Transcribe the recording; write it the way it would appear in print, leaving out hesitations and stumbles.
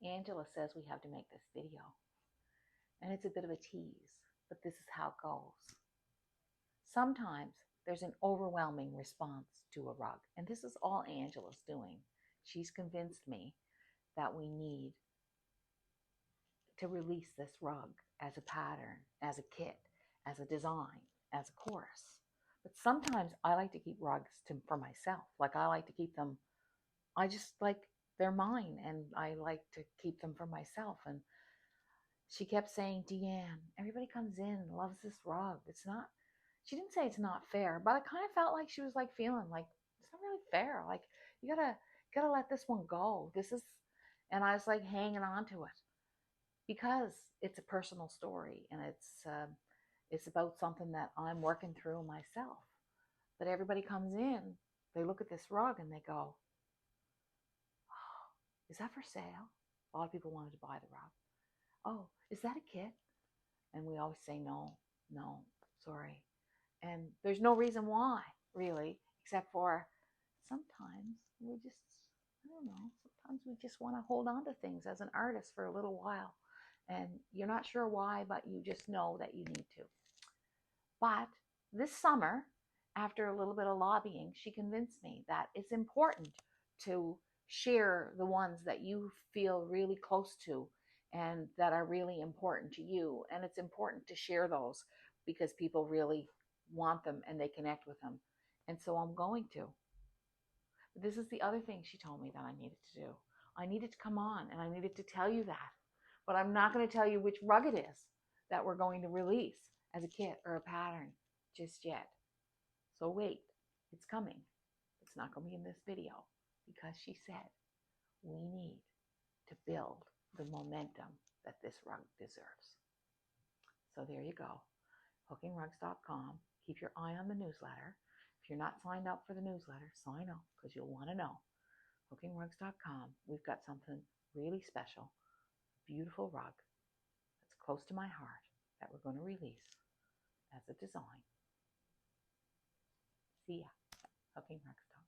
Angela says we have to make this video, and it's a bit of a tease, but this is how it goes. Sometimes there's an overwhelming response to a rug, and this is all Angela's doing. She's convinced me that we need to release this rug as a pattern, as a kit, as a design, as a chorus. But sometimes I like to keep rugs for myself. Like I like to keep them, I just like, they're mine, and I like to keep them for myself. And she kept saying, Deanne, everybody comes in, loves this rug. It's not, she didn't say it's not fair, but I kind of felt like she was like feeling like, it's not really fair. Like, you gotta let this one go. This is, and I was like hanging on to it because it's a personal story, and it's about something that I'm working through myself. But everybody comes in, they look at this rug and they go, oh, is that for sale? A lot of people wanted to buy the rug. Oh, is that a kit? And we always say, no, no, sorry. And there's no reason why, really, except for sometimes we just, I don't know, sometimes we just want to hold on to things as an artist for a little while. And you're not sure why, but you just know that you need to. But this summer, after a little bit of lobbying, she convinced me that it's important to share the ones that you feel really close to and that are really important to you. And it's important to share those because people really want them and they connect with them. And so I'm going to. This is the other thing she told me that I needed to do. I needed to come on and I needed to tell you that. But I'm not going to tell you which rug it is that we're going to release as a kit or a pattern just yet. So wait, it's coming. It's not going to be in this video because she said we need to build the momentum that this rug deserves. So there you go. hookingrugs.com. Keep your eye on the newsletter. If you're not signed up for the newsletter, sign up because you'll want to know. hookingrugs.com. We've got something really special, a beautiful rug that's close to my heart that we're going to release as a design. See ya. hookingrugs.com.